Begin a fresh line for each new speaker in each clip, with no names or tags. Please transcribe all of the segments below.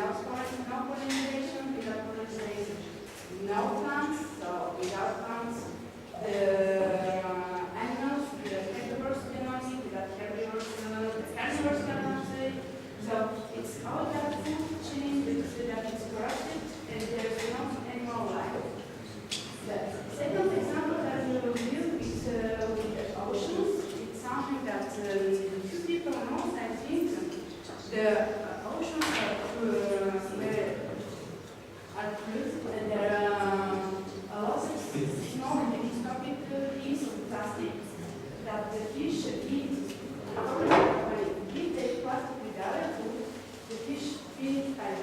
without pollination, without pollination, no plants. So without plants, the animals, the herbivores cannot eat. Without herbivores, the carnivores cannot eat. So it's all that food chain that is corrupted, and there's not any more life. The second example that we will use is with the oceans. It's something that few people know. I think the oceans are polluted, and there are a lot of small microscopic pieces of plastic that the fish eat. If they plastic with other food, the fish feed like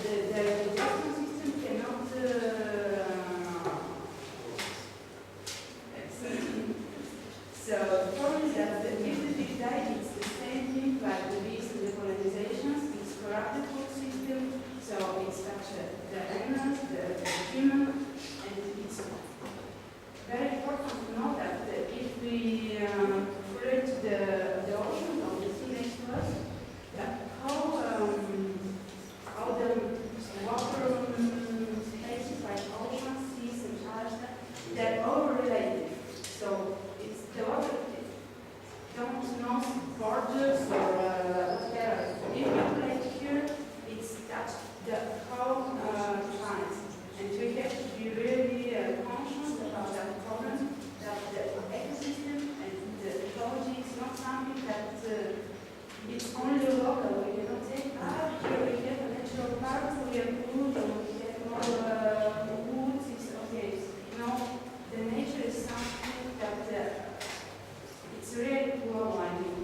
the water system cannot. So the problem is that if the fish die, it's the same thing like the bees and the pollinizations. It's corrupted food system, so it's touched the animals, the human, and it's very important to know that if we pollute the ocean or the sea next to us, that how the water spaces like oceans, seas, and others, they're all related. So it's the water don't know borders or whatever. If you play here, it's that the whole planet, and we have to be really conscious about that problem. That the ecosystem and the ecology is not something that it's only local. We cannot say, here we have a natural park, we have food, or we have more woods. It's okay. No, the nature is something that it's really global. I mean,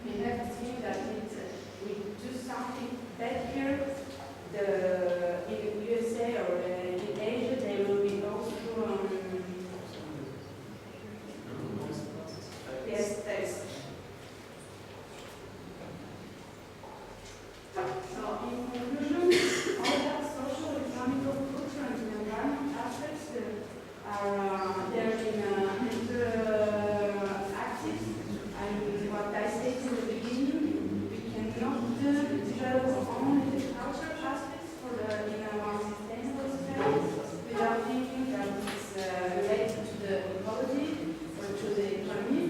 we have to think that we do something bad here. In USA or in Asia, they will be also yes, thanks. So in conclusion, all that social, economic, cultural, and environmental aspects are there in interactive. And what I said in the beginning, we cannot develop only the cultural aspects for in a more sustainable society without thinking that it's related to the ecology or to the economy.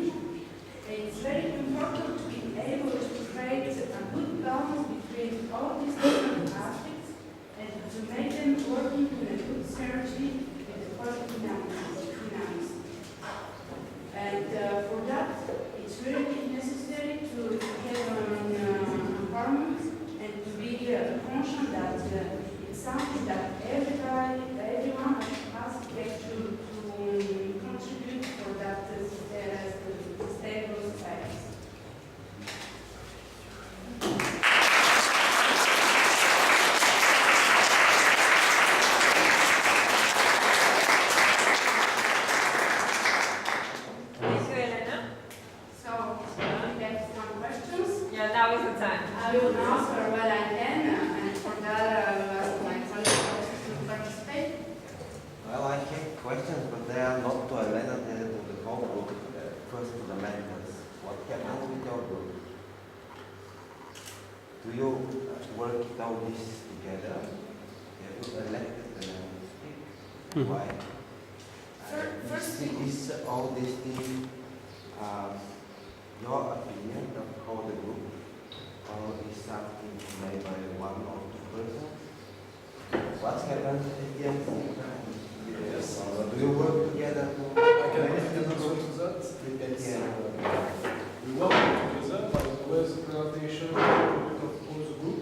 It's very important to be able to create a good balance between all these different aspects and to make them working in a good synergy with the positive dynamics. And for that, it's really necessary to have an environment and to be conscious that it's something that everyone of us has to contribute for that sustainable society.
I will answer what I can, and for that I will ask my colleagues to participate.
Well, I have questions, but they are not to Elena, they are to the whole group. First to the members. What happened with your group? Do you work all this together? Have you elected the members? Why?
First,
is all these things your opinion of how the group? Or is something made by one or two persons? What's happened at the end?
Yes.
Do you work together?
I can answer to that. We work together, but it was a presentation of all the group.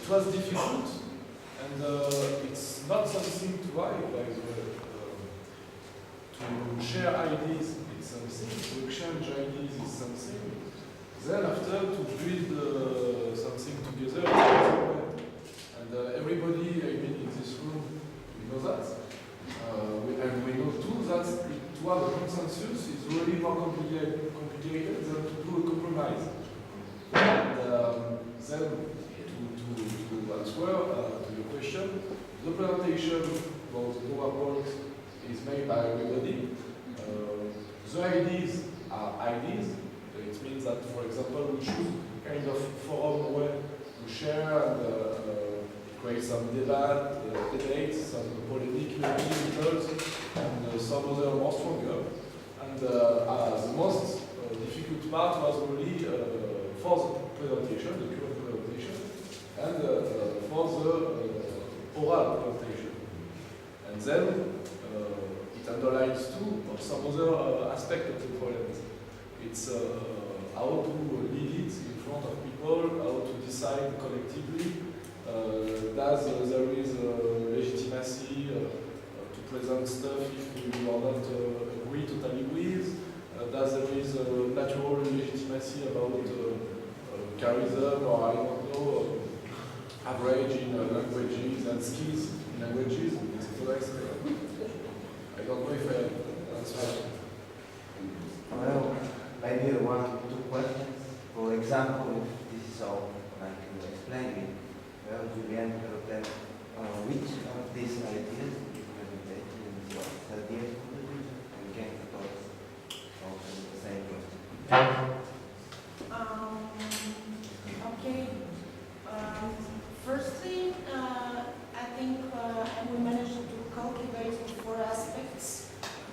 It was difficult, and it's not something to write, by the way. To share ideas is something, to exchange ideas is something. Then after to build something together, and everybody, I mean, in this room, we know that. And we know too that to have a consensus is really more complicated than to do a compromise. And then to answer to your question, the presentation about the PowerPoint is made by everybody. The ideas are ideas. It means that, for example, we choose kind of forum where to share and create some debates, some polemic maybe methods, and some other more stronger. And the most difficult part was really for the presentation, the current presentation, and for the oral presentation. And then it underlines too some other aspect of the problems. It's how to lead it in front of people, how to decide collectively. Does there is legitimacy to present stuff if we are not agree totally with? Does there is natural legitimacy about charism or I don't know average in languages and skills in languages, etc. I don't know if I answered.
Well, maybe one or two questions. For example, if this is all like you explained it, well, Julian wrote that which of these ideas you presented in your third year and came to thoughts also the same question?
Okay. Firstly, I think we managed to cultivate the four aspects,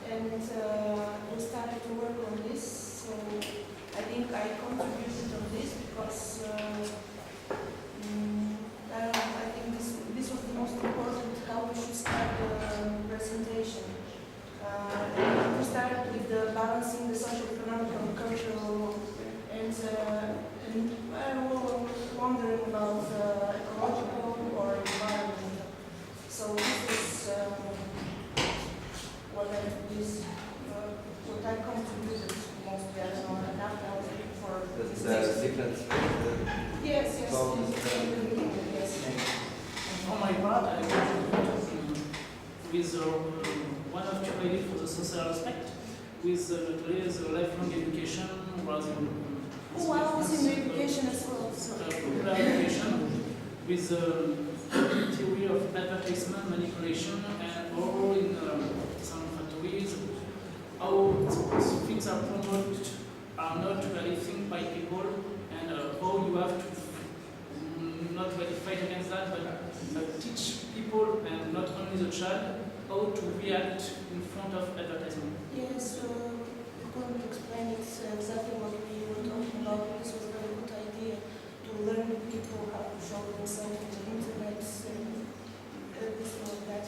and we started to work on this. So I think I contributed on this because I think this was the most important, how we should start the presentation. We started with the balancing the social, economic, and cultural, and I was wondering about ecological or environment. So this is what I contributed mostly. I don't know, and after I was looking for
The difference
yes. Yes.
On my part, I contributed with one of your ideas for the social aspect, with the lifelong education rather than
Oh, I was in education as well. So.
popular education, with theory of advertisement manipulation and all in some factories, how things are promoted are not really think by people, and how you have to not really fight against that, but teach people and not only the child how to react in front of advertisement.
Yes, you couldn't explain it exactly what we were talking about. This was a very good idea to learn people how to show themselves on the internet and this was that.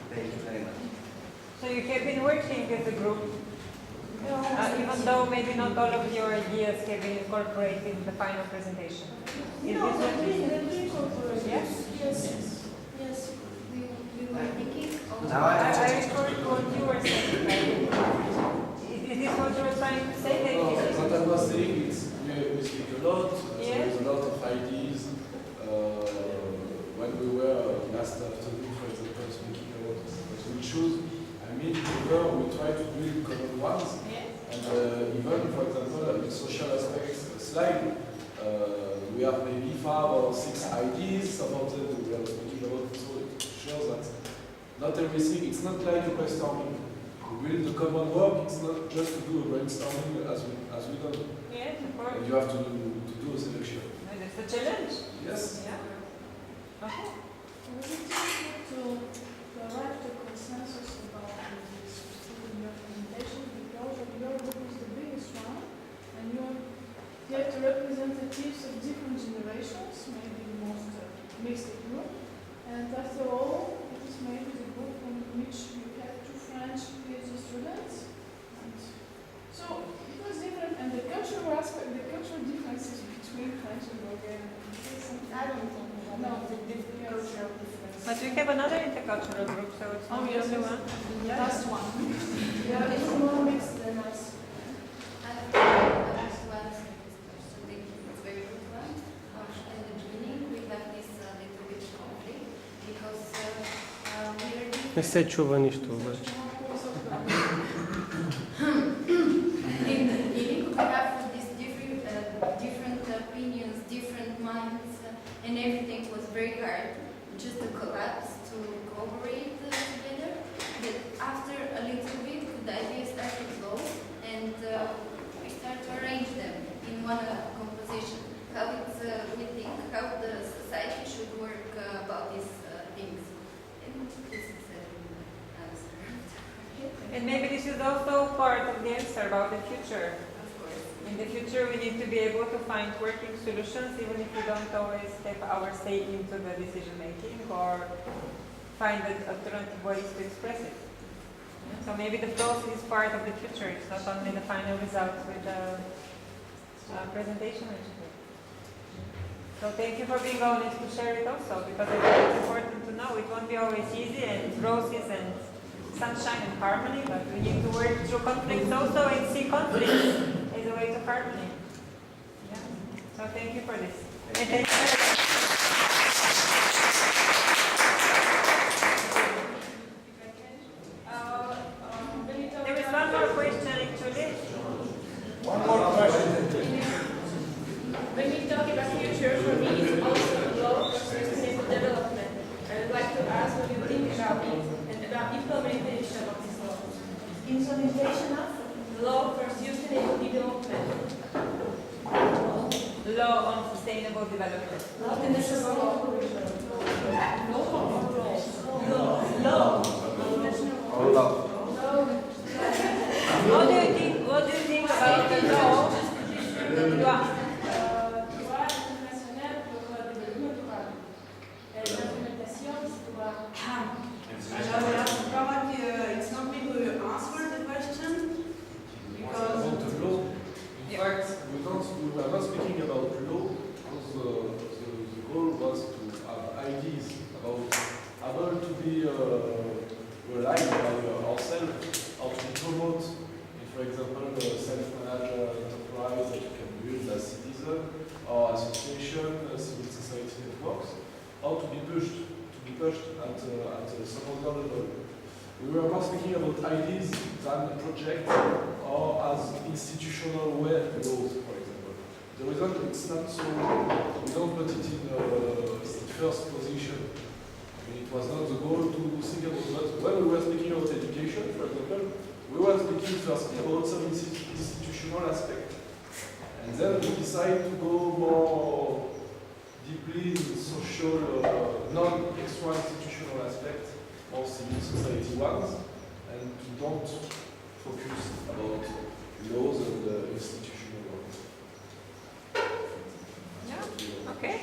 Thank you very much.
So you have been working as a group, even though maybe not all of your ideas have been incorporated in the final presentation. Is
No,
this what you
they're incorporated.
Yes?
Yes.
We were thinking of
Now
I refer to what you were saying. Is this what you were trying to say? That it is-
What I was saying is we speak a lot, there is a lot of ideas. When we were last afternoon, for example, speaking about what we choose, I mean, we try to build common ones. And even, for example, the social aspects slide, we have maybe 5 or 6 ideas, some of them we are speaking about, so it shows that not everything, it's not like a brainstorming. To build the common work, it's not just to do a brainstorming as we do.
Yes, of course.
And you have to do a selection.
And it's a challenge.
Yes.
Yeah. Okay.
Was it difficult to arrive to consensus about this in your presentation because your group is the biggest one and you have representatives of different generations, maybe the most mixed group, and after all, it is maybe the group in which you have 2 French PhD students. And so it was different, and the cultural aspect, the cultural differences between French and Bulgarian.
I don't think we have the cultural difference.
But we have another intercultural group, so it's not the only one.
Last one.
Yeah, it's more mixed than us.
I just want to say this question. I think it's a very good one. In the beginning, we have this little bit conflict because we are
Не се чува нищо обаче.
in the beginning, we have these different opinions, different minds, and everything was very hard just to collapse, to cooperate together. But after a little bit, the ideas start to flow, and we start to arrange them in one composition. How it's we think, how the society should work
also part of the answer about the future.
Of course.
In the future, we need to be able to find working solutions, even if we don't always have our say into the decision making or find alternative ways to express it. So maybe the process is part of the future. It's not only the final results with the presentation. So thank you for being honest to share it also, because I think it's important to know it won't be always easy and roses and sunshine and harmony, but we need to work through conflicts also and see conflicts as a way to harmony. Yeah. So thank you for this. And thank you. There is one more question actually.
One more question.
When we talk about future, for me it's also law for sustainable development. I would like to ask what you think about it and about implementation of this law.
Implementation of
Law for sustainable development.
Law on sustainable development.
International law.
Law.
What do you think about the law?
Loi internationale pour le développement durable. L'implémentation, c'est pour
It's not me who answered the question because
About the law. In fact, we are not speaking about law because the goal was to have ideas about able to be relied by ourselves, how to promote, for example, self-managed enterprise that you can build as Cityzen or association, civil society networks, how to be pushed at some other level. We were more speaking about ideas than project or as institutional way laws, for example. The result it's not so, we don't put it in first position. I mean, it was not the goal to think about that. When we were speaking about education, for example, we were speaking firstly about some institutional aspect. And then we decided to go more deeply in social, non-extra institutional aspects, more civil society ones, and to don't focus about laws and institutional ones.
Yeah. Okay.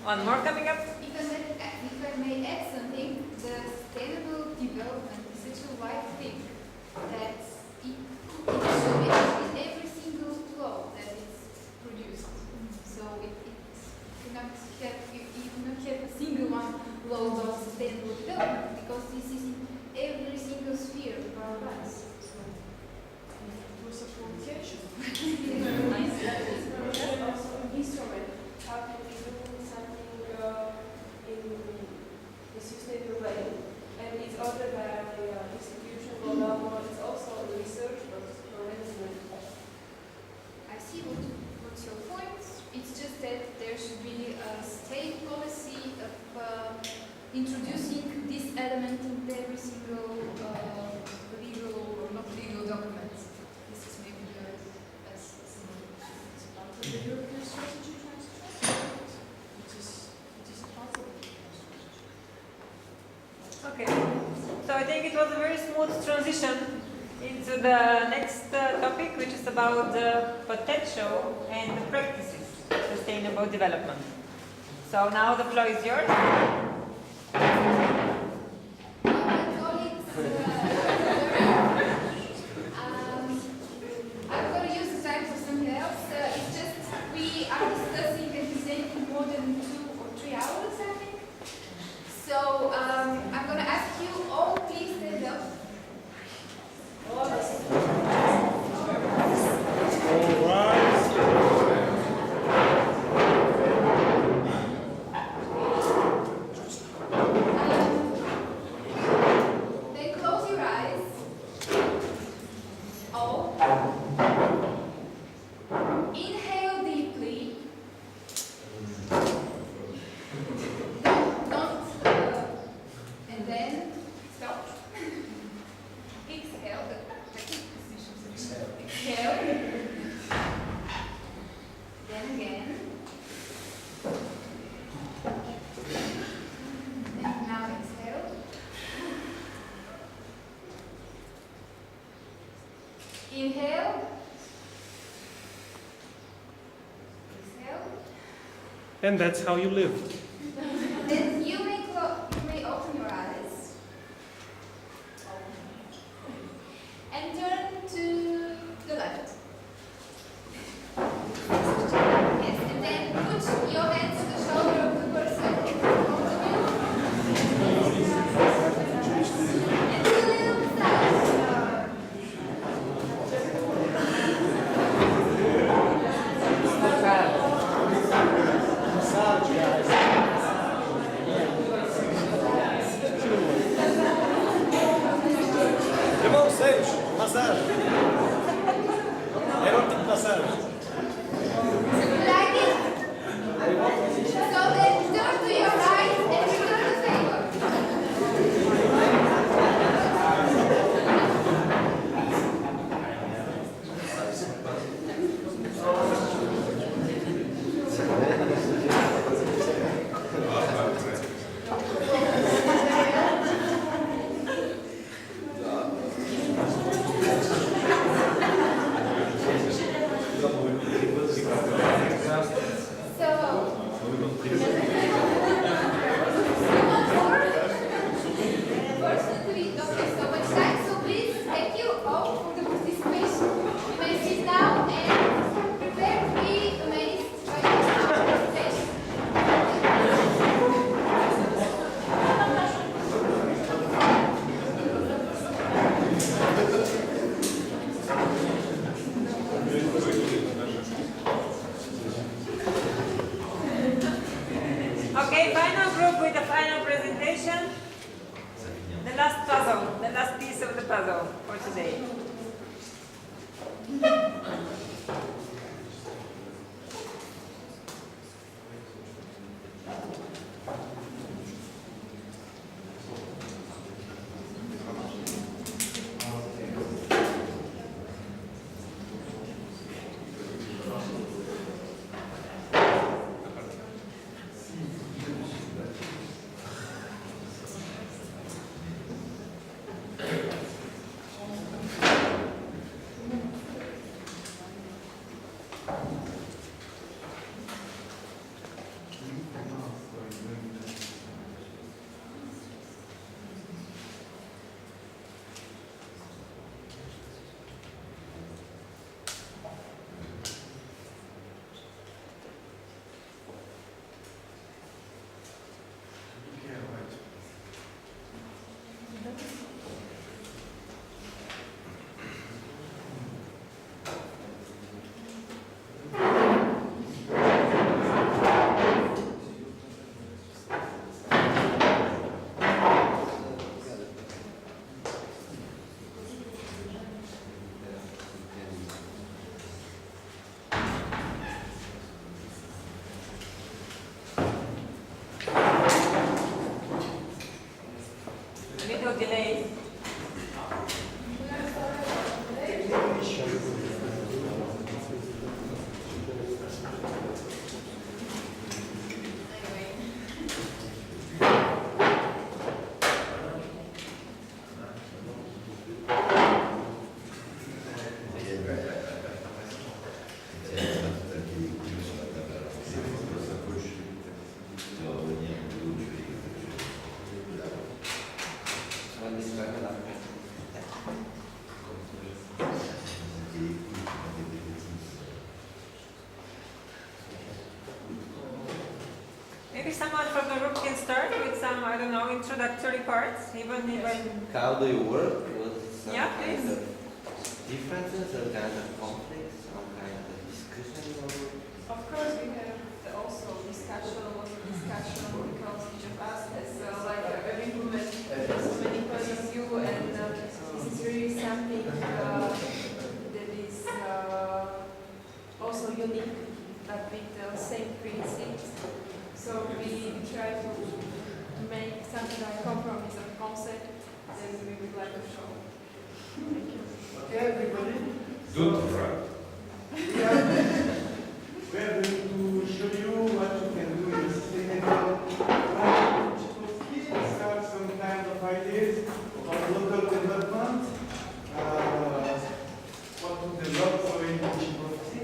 One more coming up.
If I may add something, the sustainable development is such a wide thing that it should be in every single law that is produced. So you cannot have a single one law on sustainable development because this is in every single sphere of our lives.
it was a provocation.
it's also an instrument. How can we do something in a sustainable way? And it's other than institutional law, it's also research, but management.
I see what's your point. It's just that there should be a state policy of introducing this element in every single legal or not legal document. This is maybe the best
The European strategy tries to translate it is possible.
Okay. So I think it was a very smooth transition into the next topic, which is about the potential and the practices of sustainable development. So now the floor is yours.
I'm going to use the time for something else. It's just we are discussing and presenting more than 2 or 3 hours, I think. So I'm going to ask you all please stand up. Then close your eyes. All. Inhale deeply. Don't and then stop.
And that's how you live.
Then you may open your eyes and turn to the left. Yes, and then put your hands on the shoulder of the person in front of you. And do a little massage.
Massage. Erotic massage.
Like it. So then turn to your right and return the favor. Fortunately, don't have so much time, so please thank you all for the participation. You may sit down and prepare to be amazed by this presentation.
Okay, final group with the final presentation. The last puzzle, the last piece of the puzzle for today. Little delay. Maybe someone from the group can start with some, I don't know, introductory parts, even.
How do you work? Was some
Yeah,
kind
please.
of differences, some kind of conflicts, some kind of discussion?
Of course, we have also discussion because each of us has every movement has so many points of view, and this is really something that is also unique with the same principles. So we try to make something like compromise of concept that we would like to show. Thank you.
Okay, everybody.
Good, right?
We are going to show you what you can do in a sustainable Chiprovtsi, start some kind of ideas about local development, what to develop for in Chiprovtsi.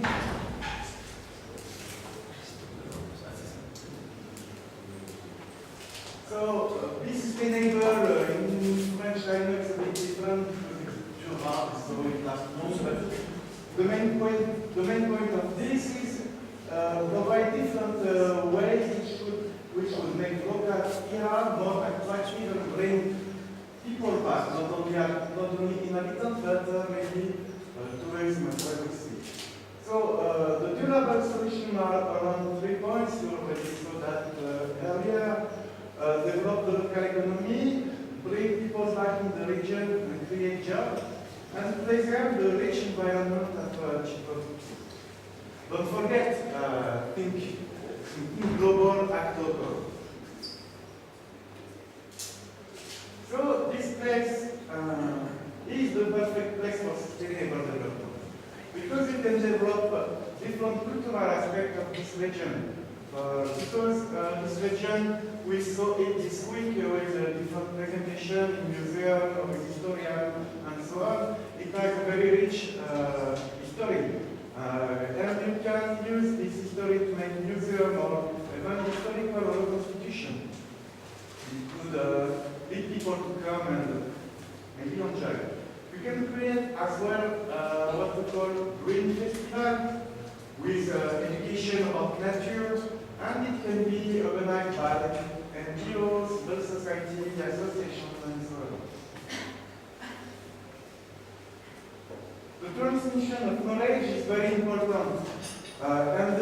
So be sustainable in French, I know it's a bit different because it's Jura, so it lasts long, but the main point of this is provide different ways which would make local PR more attractive and bring people back, not only inhabitants, but maybe tourism as well. So the durable solutions are around 3 points. You already saw that earlier. Develop the local economy, bring people back in the region and create jobs, and preserve the rich environment of Chiprovtsi. Don't forget, think global, act local. So this place is the perfect place for sustainable development, because you can develop different cultural aspects of this region. Because this region, we saw it this week with a different presentation in museum, with historian, and so on. It has a very rich history. And you can use this history to make museum or even historical reconstitution. It could lead people to come and maybe enjoy. You can create as well what we call green festival with education about nature, and it can be organized by NGOs, civil society, associations, and so on. The transmission of knowledge is very important, and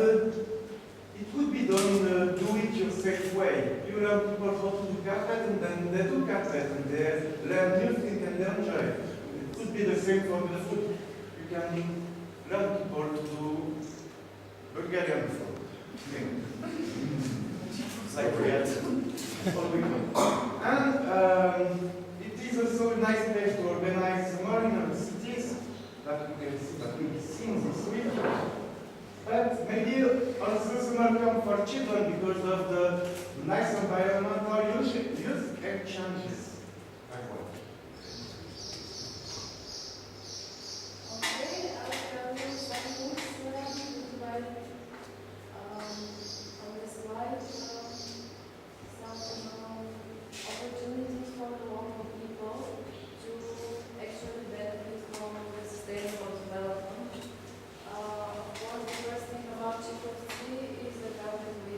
it would be done in a do-it-yourself way. You learn people how to do carpet, and then they do carpet, and they learn new things and they enjoy it. It could be the same for the food. You can learn people to do Bulgarian food. Like bread. And it is also a nice place to organize more in cities that we can see, that we've seen this week. But maybe also summer camp for children because of the nice environment or youth exchanges as well.
Okay, I'll tell you some things divided on the slide. Some opportunities for the local people to actually benefit from the sustainable development. The first thing about Chiprovtsi is the fact that we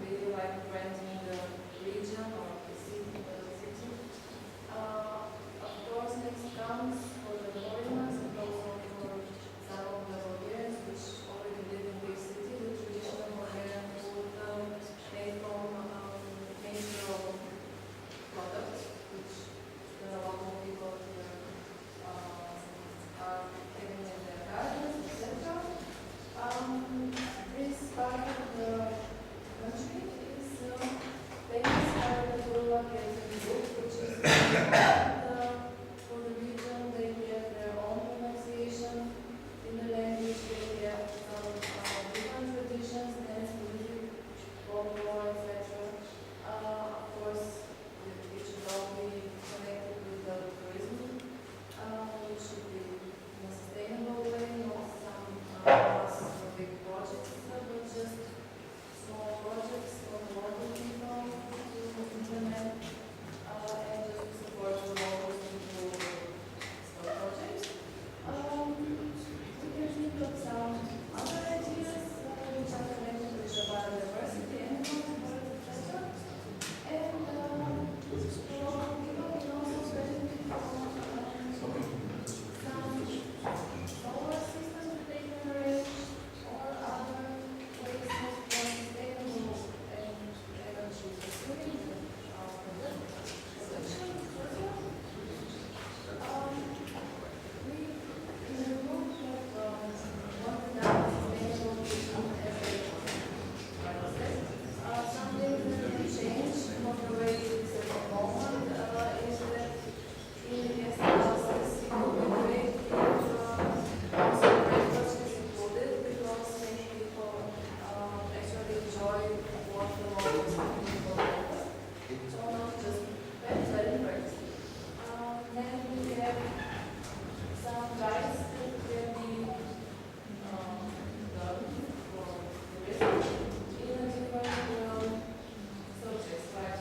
really like renting the region or the city. Of course, next comes for the foreigners and also for some of the Bulgarians which already live in big city, the traditional Bulgarian food made from natural products, which the local people here are having in their gardens, etc. This part of the country is famous for the Bulgarian book, which is for the region. They have their own pronunciation in the language. They have some different traditions, dance, music, folklore, etc. Of course, it should all be connected with the tourism, which should be in a sustainable way, not some big projects, but just small projects for the local people to implement and just to support the local people with projects. We can think of some other ideas which are connected with the biodiversity, animals, etc. And people can also benefit from some solar systems that they can arrange or other ways of sustainable and energy pursuing solution. We in the group have worked out sustainable vision as a process. Some things that can change from the way it is at the moment is that in the process it will be great if breakfast is included because many people actually enjoy what the locals do for breakfast. So not just bed and breakfast. Then we have some guides that can be done for tourism in a different subjects like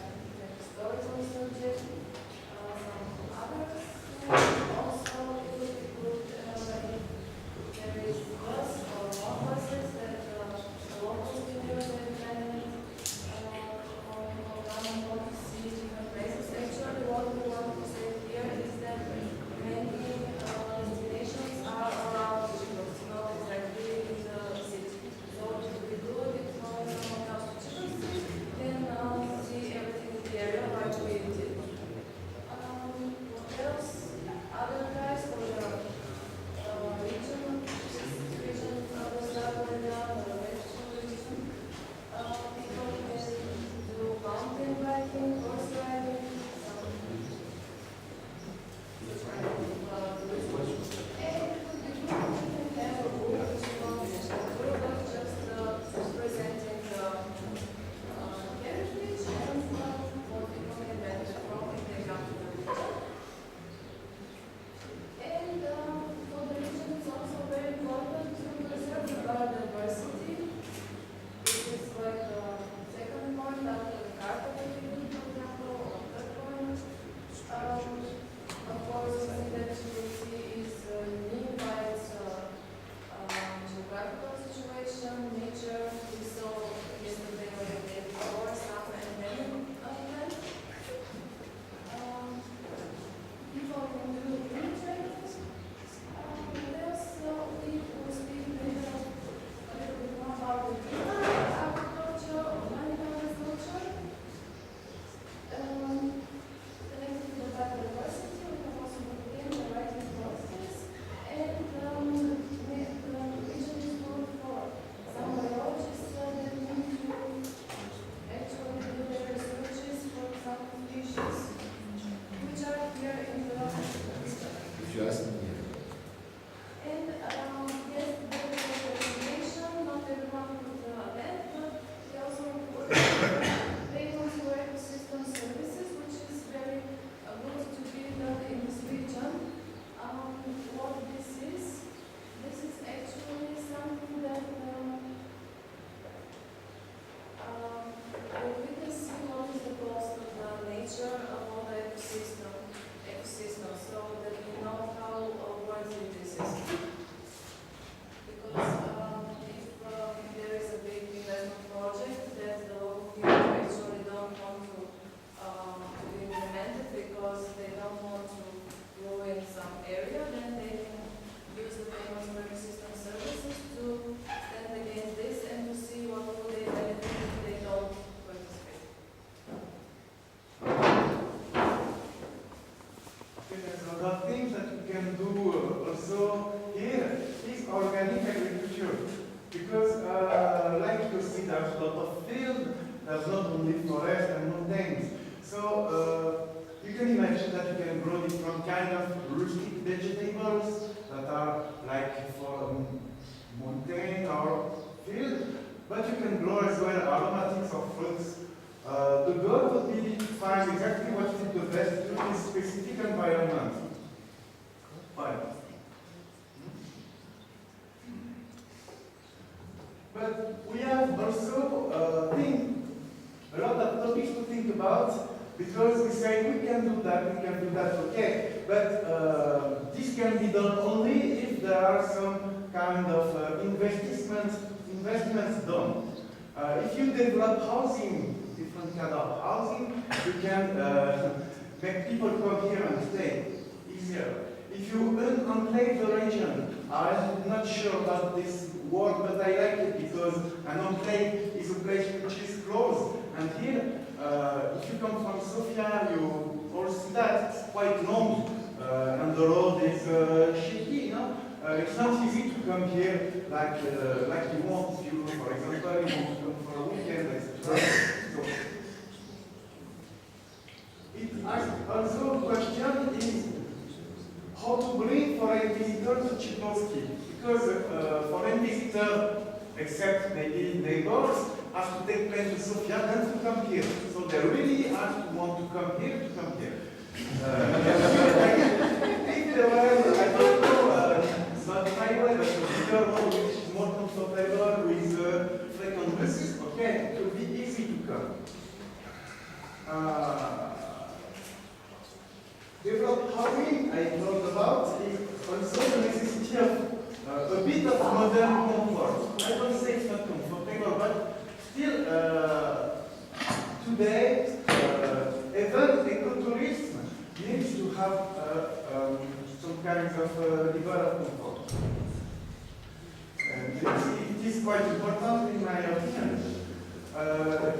there's a lot of field, there's not only forest and mountains. So you can imagine that you can grow different kind of rustic vegetables that are like for mountain or field, but you can grow as well aromatics or fruits. The goal would be to find exactly what is the best to this specific environment. Fine. But we have also a lot of topics to think about, because we say we can do that, okay. But this can be done only if there are some kind of investments done. If you develop housing, different kind of housing, you can make people come here and stay easier. If you unenclave the region, I'm not sure about this word, but I like it because an enclave is a place which is closed. And here, if you come from Sofia, you all see that it's quite long, and the road is shaky, you know. It's not easy to come here like you want. If you, for example, you want to come for a weekend, etc. So, it also a question is how to bring foreign visitors to Chiprovtsi, because foreign visitors, except maybe neighbors, have to take plane to Sofia and to come here. So they really have to want to come here. If they were, I don't know, it's not my way, but a bigger road which is more comfortable with frequent buses, okay, it will be easy to come. Develop housing, I talked about, is also the necessity of a bit of modern comfort. I don't say it's not comfortable, but still, today, even ecotourism needs to have some kind of level of comfort. And it is quite important in my opinion.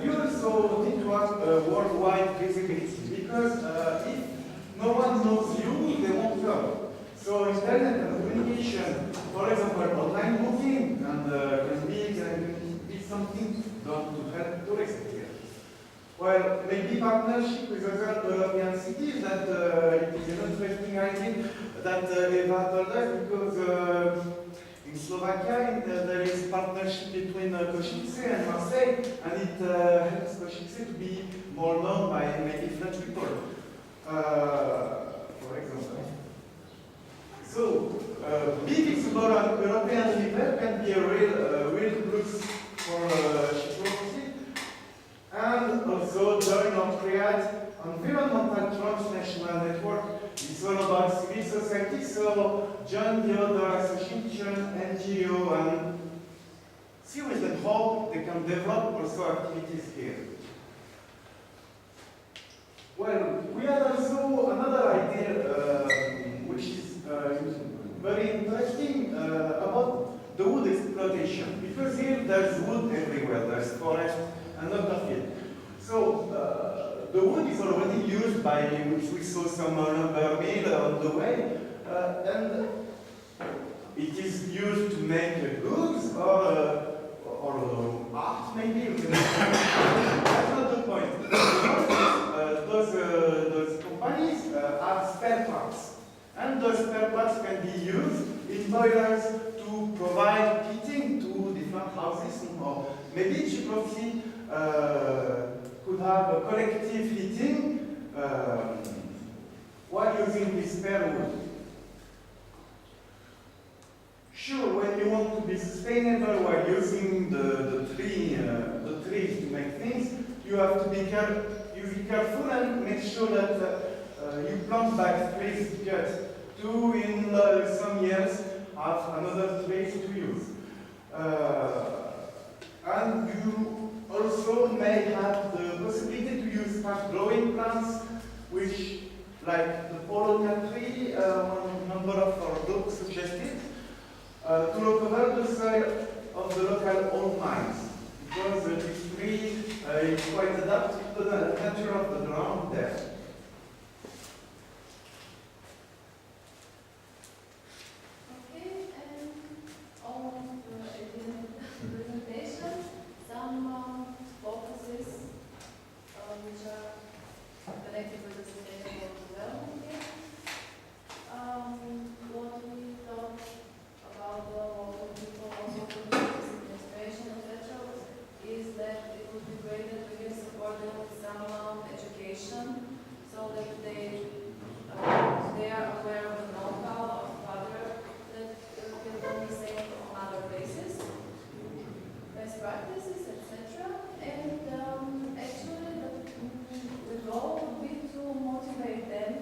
You also need to have worldwide visibility, because if no one knows you, they won't come. So internet and communication, for example, online booking, and can be something done to help tourists here. Well, maybe partnership with other European cities, that it is an interesting idea that Eva told us, because in Slovakia there is partnership between Košice and Marseille, and it helps Košice to be more known by maybe French people. For example. So, big explorer European level can be a real plus for Chiprovtsi, and also join or create environmental transnational network. It's all about civil society, so join the other association, NGO, and see with them how they can develop also activities here. Well, we had also another idea which is very interesting about the wood exploitation. Because here there's wood everywhere, there's forest and not of it. So the wood is already used by, which we saw some lumber mill on the way, and it is used to make goods or art maybe. That's not the point. Those companies have spare parts, and those spare parts can be used in boilers to provide heating to different houses. Or maybe Chiprovtsi could have a collective heating while using this spare wood. Sure, when you want to be sustainable while using the trees to make things, you have to be careful and make sure that you plant back trees cut to, in some years, have another trees to use. And you also may have the possibility to use fast-growing plants, which, like the polonia tree, one number of our books suggested, to recover the soil of the local old mines, because this tree is quite adapted to the nature of the ground there.
Okay, and almost at the end of the presentation, some would be great that we can support them with some education so that they are aware of the know-how of other that can do the same on other places, best practices, etc. And actually, the goal would be to motivate them.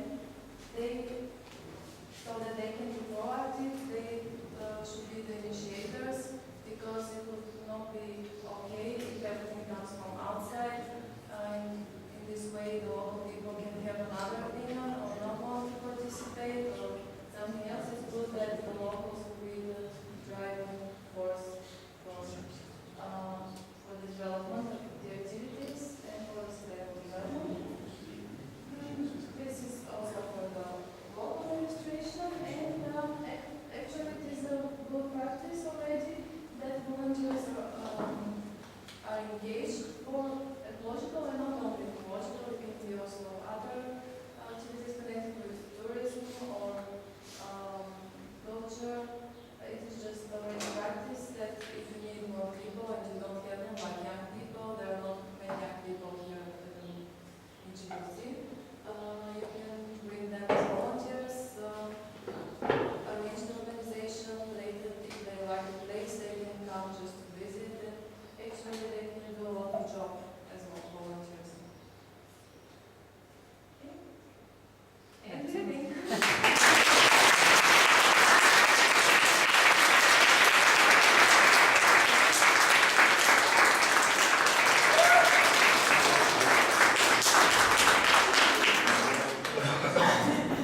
So that they can be proactive, they should be the initiators, because it would not be okay if everything comes from outside. In this way, the local people can have another opinion or not want to participate or something else. It's good that the locals will be the driving force for the development of the activities and for the sustainable development. This is also for the local administration, and actually it is a good practice already that volunteers are engaged for ecological and not only ecological, it can be also other activities connected with tourism or culture. It is just already practice that if you need more people and you don't have them, like young people, there are not many young people here in Chiprovtsi. You can bring them as volunteers, arrange the organization, later if they like the place, they can come just to visit, and actually they can do a lot of job as volunteers. Okay. And living.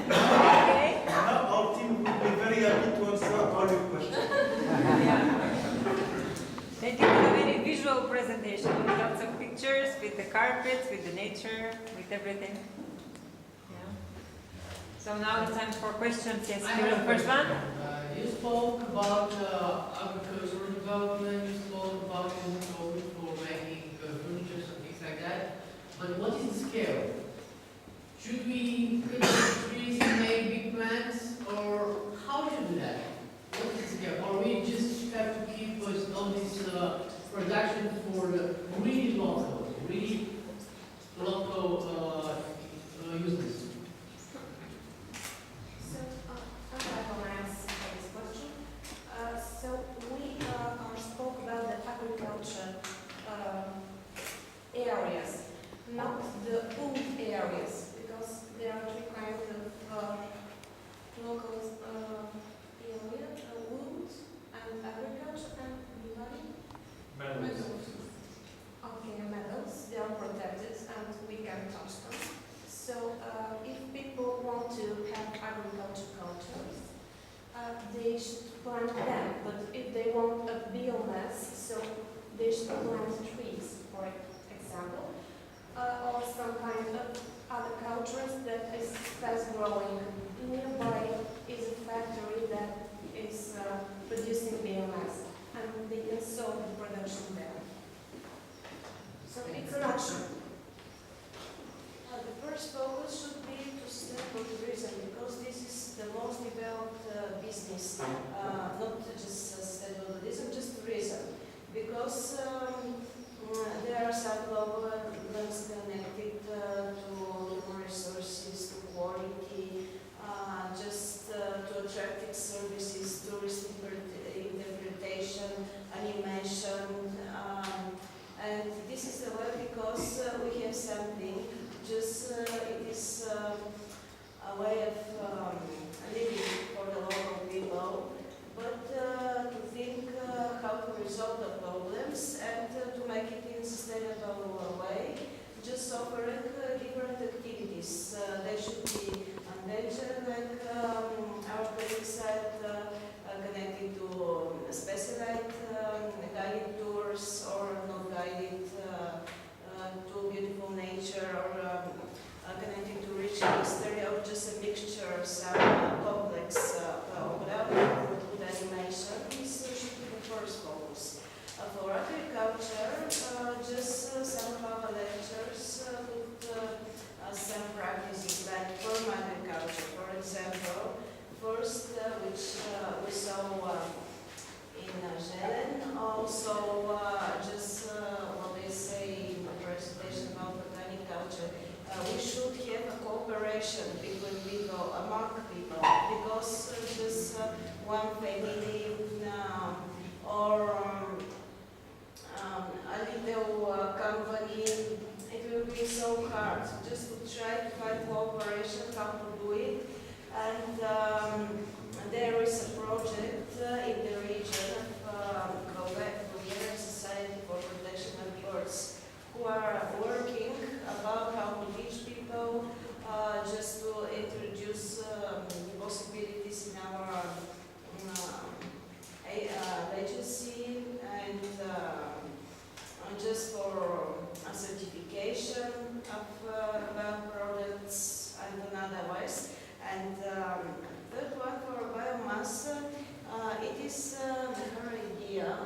Now our team will be very happy to answer all your questions.
Thank you for the very visual presentation with lots of pictures, with the carpets, with the nature, with everything. Yeah. So now it's time for questions. Yes, here the first one.
You spoke about agricultural development, you spoke about using wood for making furniture and things like that. But what is the scale? Should we cut the trees and make big plants, or how to do that? What is the scale? Or we just have to keep all this production for the really local uses?
So, I have an answer for this question. So, we spoke about the agriculture areas, not the wood areas, because there are three kinds of local area, wood and agriculture and meadows. Okay, meadows, they are protected and we can touch them. So if people want to have agriculture cultures, they should plant them. But if they want a biomass, so they should plant trees, for example, or some kind of other cultures that is fast growing. Nearby is a factory that is producing biomass, and they can solve the production there. So it's an option. The first focus should be to sustainable tourism, because this is the most developed business, not just sustainable tourism, just tourism. Because there are some problems connected to resources, to quality, just to attractive services, tourist interpretation, animation, and this is the way because we have something. Just it is a way of living for the local people, but to think how to resolve the problems and to make it in a sustainable way. Just offering different activities. They should be endangered, like our colleague said, connected to specialized guided tours or not guided to beautiful nature, or connected to rich history, or just a mixture, some complex program with animation. This should be the first focus. For agriculture, just some of our lectures with some practices like farm agriculture. For example, cooperation between people, among people, because just one family or a little company, it will be so hard just to try to find cooperation, how to do it. And there is a project in the region of Bulgaria Society for Protection of Birds, who are working about how to teach people just to introduce possibilities in our agency and just for a certification of products and another ways. And third one for biomass, it is her idea,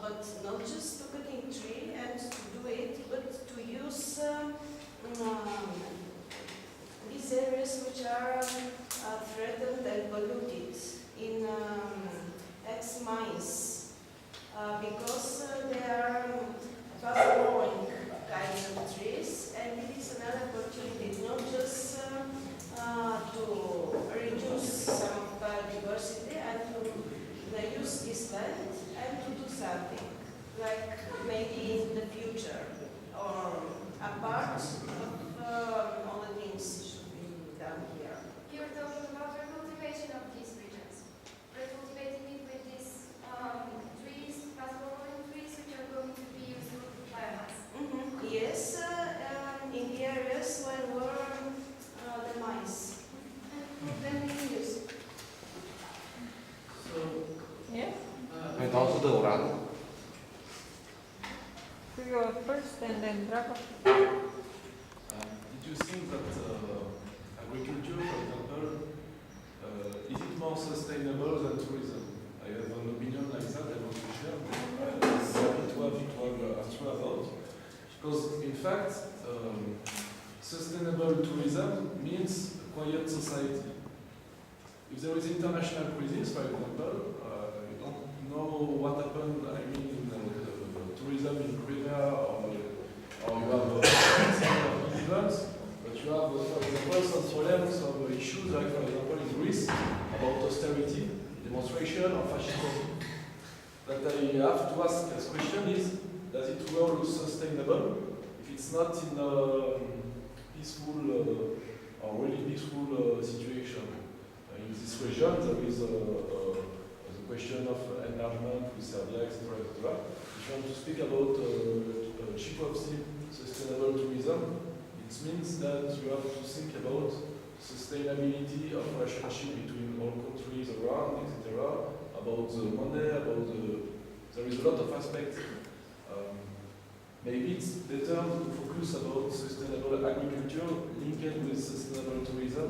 but not just to cutting tree and to do it, but to use these areas which are threatened and polluted in ex-mines, because they are fast-growing kinds of trees, and it is another opportunity, not just to reduce some biodiversity and to use this land and to do something, like maybe in the future, or a part of all the things should be done here.
You're talking about recultivation of these regions. Recultivating it with these trees, fast-growing trees, which are going to be used for biomass.
Yes, in the areas where were the mines.
And then we use.
So,
Yes?
And also the uran.
So you go first and then Drago.
Did you think that agriculture, for example, is it more sustainable than tourism? I have an opinion like that I want to share. I'm happy to have answer about. Because in fact, sustainable tourism means a quiet society. If there is international crisis, for example, you don't know what happened, I mean, in tourism in Crimea, or you have events, but you have, for example, some problems of issues, like, for example, in Greece, about austerity, demonstration, or fascism. That I have to ask as question is, does it really look sustainable if it's not in a peaceful or really peaceful situation? In this region, there is the question of enlargement with Serbia, etc., etc. If you want to speak about Chiprovtsi sustainable tourism, it means that you have to think about sustainability of relationship between all countries around, etc., about the money, about the... There is a lot of aspects. Maybe it's better to focus about sustainable agriculture linked with sustainable tourism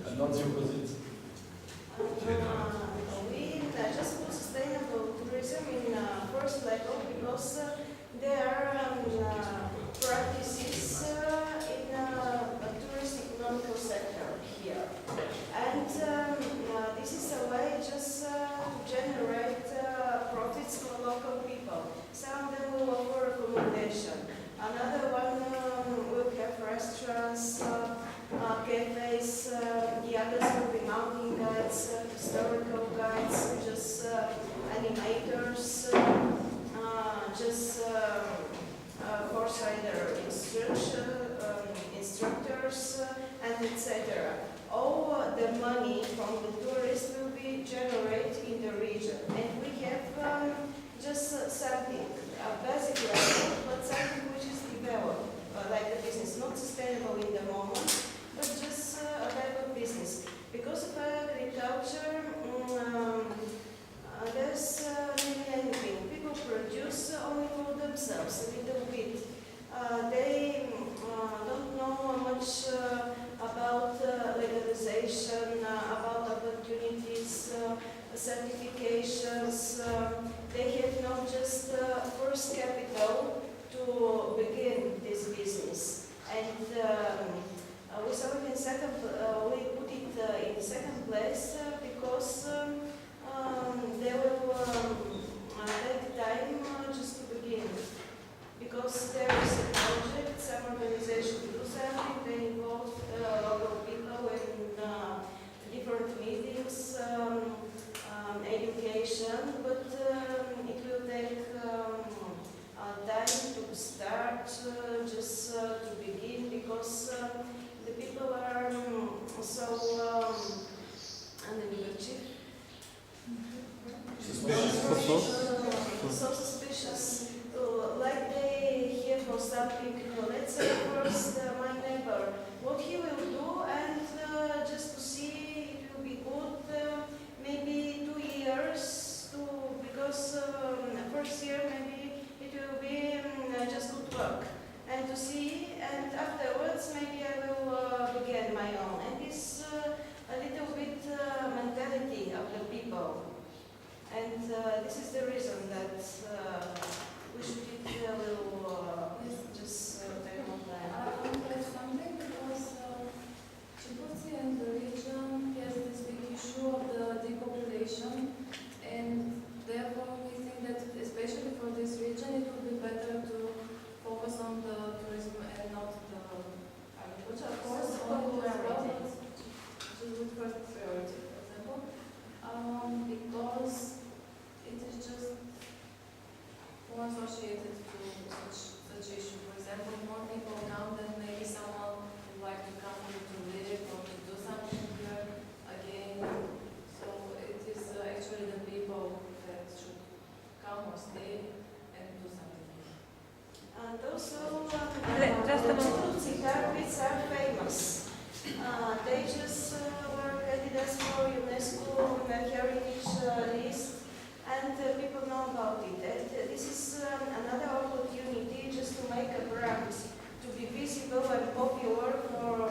and not the opposite.
We just put sustainable tourism in first level because there are practices in a tourist economical sector here. And this is a way just to generate profits for local people. Some of them will offer accommodation. Another one will have restaurants, cafes, the others will be mountain guides, historical guides, just animators, just horse rider instructors, and etc. All the money from the tourists will be generated in the region, and we have just something, a basic level, but something which is developed, like the business, not sustainable in the moment, but just a type of business. Because of agriculture, there's really anything. People produce only for themselves, a little bit. They don't know much about legalization, about opportunities, certifications. They have not just first capital to begin this business. And we saw it in second, we put it in second place because they will take time just to begin. Because there is a project something new. Let's say first my neighbor, what he will do, and just to see it will be good, maybe 2 years, because first year maybe it will be just good work, and to see, and afterwards maybe I will begin my own. And this a little bit mentality of the people. And this is the reason that we should take a little just take more time.
There's something because Chiprovtsi and the region has this big issue of the depopulation, and therefore we think that especially for this region it would be better to focus on the tourism and not the agriculture, of course, on as well, but with first priority, for example, because it is just more associated to such issue. For example, more people come, then maybe someone would like to come here to live or to do something here again. So it is actually the people that should come or stay and do something here.
And also,
Just a moment.
Chiprovtsi carpets are famous. They just were candidates for UNESCO heritage list, and people know about it. And this is another opportunity just to make a brand, to be visible and popular for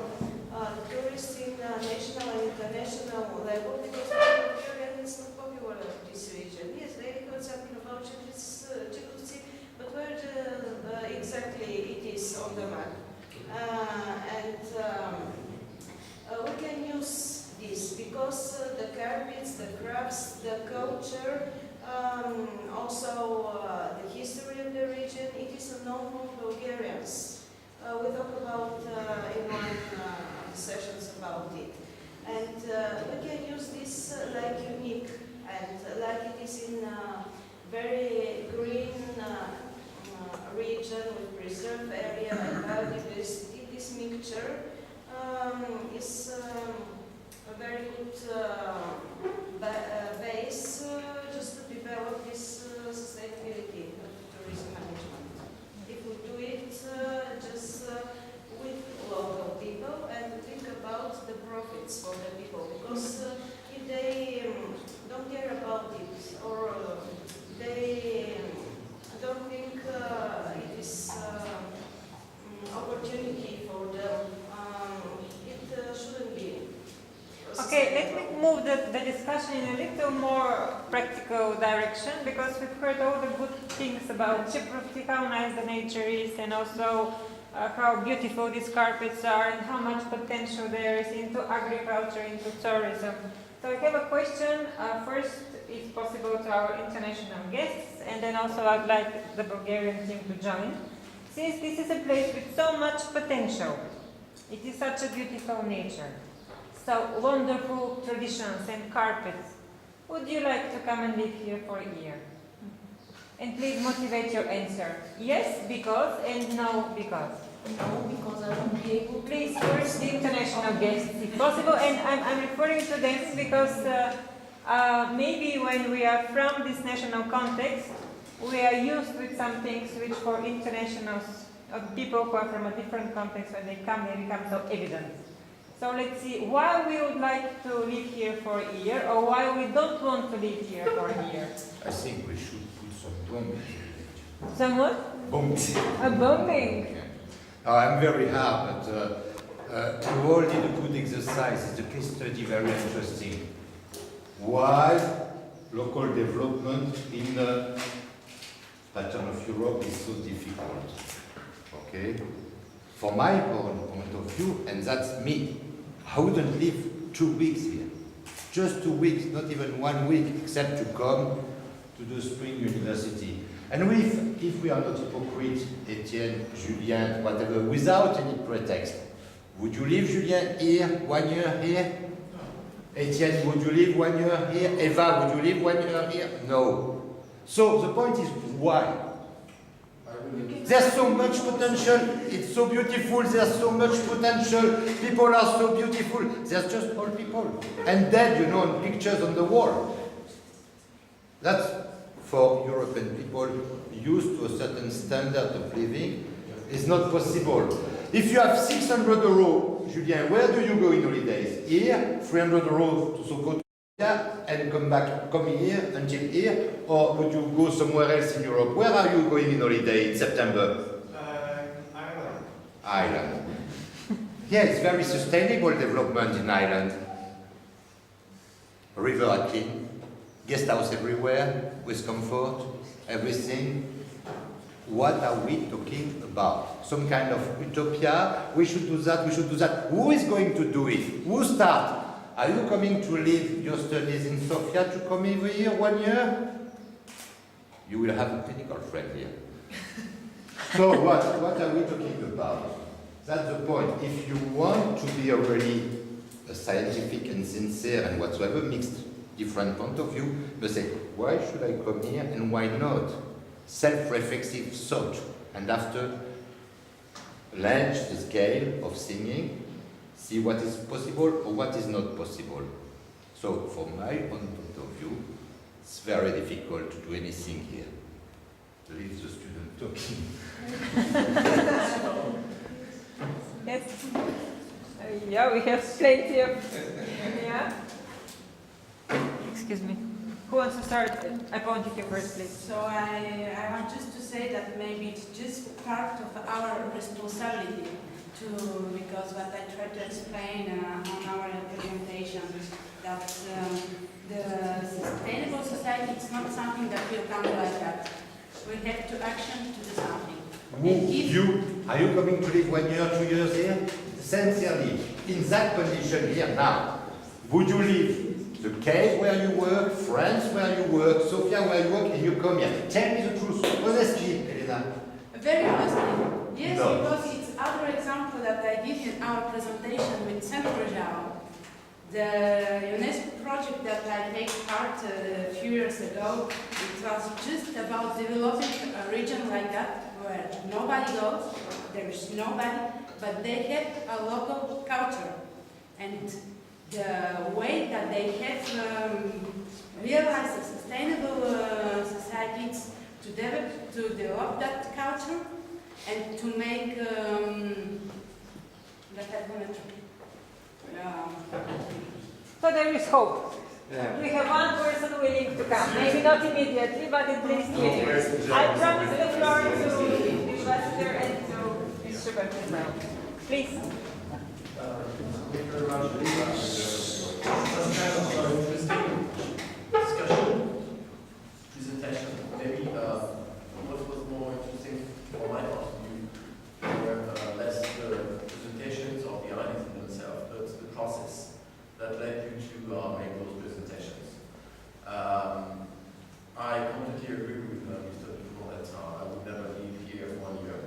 tourists in national and international level, because Bulgaria is not popular in this region. Yes, they heard something about Chiprovtsi, but where exactly it is on the map. We can use this because the carpets, the crafts, the culture, also the history of the region, it is unknown for Bulgarians. We talk about in one of the sessions about it. And we can use this like unique and like it is in a very green region with preserved area and biodiversity. This mixture is a very good base just to develop this sustainability of tourism management. If we do it just with local people and think about the profits for the people, because if they don't care about it or they don't think it is opportunity for them, it shouldn't be.
Okay, let me move the discussion in a little more practical direction, because we've heard all the good things about Chiprovtsi, how nice the nature is, and also how beautiful these carpets are, and how much potential there is into agriculture, into tourism. So I have a question, first, if possible, to our international guests, and then also I'd like the Bulgarian team to join. Since this is a place with so much potential, it is such a beautiful nature, so wonderful traditions and carpets, would you like to come and live here for a year? And please motivate your answer. Yes, because, and no, because.
No, because I won't be able to.
Please, first the international guests, if possible, and I'm referring to them because maybe when we are from this national context, we are used with some things which for internationals, people who are from a different context, when they become so evident. So let's see why we would like to live here for a year, or why we don't want to live here for a year.
I think we should put some bombs.
Some what?
Bombs.
A bombing.
I'm very hard, but we all did a good exercise. It's a case study, very interesting. Why local development in the pattern of Europe is so difficult? Okay? From my own point of view, and that's me, I wouldn't live 2 weeks here. Just 2 weeks, not even 1 week, except to come to the spring university. And if we are not hypocrite, Etienne, Julien, whatever, without any pretext, would you leave Julien here, 1 year here? Etienne, would you live 1 year here? Eva, would you live 1 year here? No. So the point is why? There's so much potential, it's so beautiful, there's so much potential, people are so beautiful, there's just all people. And dead, you know, on pictures on the wall. That's for European people used to a certain standard of living. It's not possible. If you have 600 euros, Julien, where do you go in holidays? Here, 300 euros to go to Sofia and come here until here, or would you go somewhere else in Europe? Where are you going in holiday in September?
Ireland.
Ireland. Yeah, it's very sustainable development in Ireland. River are clean, guest house everywhere, with comfort, everything. What are we talking about? Some kind of utopia? We should do that, we should do that. Who is going to do it? Who start? Are you coming to leave your studies in Sofia to come every year, 1 year? You will have a clinical friend here. So what are we talking about? That's the point. If you want to be really a scientific and sincere and whatsoever, mixed different point of view, you say, why should I come here and why not? Self-reflexive thought. And after, launch the scale of singing, see what is possible or what is not possible. So from my own point of view, it's very difficult to do anything here. Leave the student talking.
Yes. Yeah, we have plenty of. Yeah. Excuse me. Who wants to start? I wanted you first, please.
So I want just to say that maybe it's just part of our responsibility to, because what I tried to explain on our presentation, that the sustainable society is not something that will come like that. We have to action to do something.
Are you coming to live 1 year, 2 years here? Sincerely, in that condition here now, would you leave the cave where you work, France where you work, Sofia where you work, and you come here? Tell me the truth, honestly, Elena.
Very honestly, yes,
No.
because it's other example that I did in our presentation with Centrojao. The UNESCO project that I take part a few years ago, it was just about developing a region like that where nobody goes, there is nobody, but they have a local culture. And the way that they have realized a sustainable society is to develop that culture and to make
So there is hope.
Yeah.
We have one person willing to come. Maybe not immediately, but at least here. I promise the floor to the ambassador and to Ms. Schubert as well. Please.
Thank you very much. Some kind of interesting discussion, presentation. Maybe what was more interesting from my point of view were less the presentations of the ideas in themselves, but the process that led you to make those presentations. I completely agree with Mr. Dupont that I would never leave here for 1 year.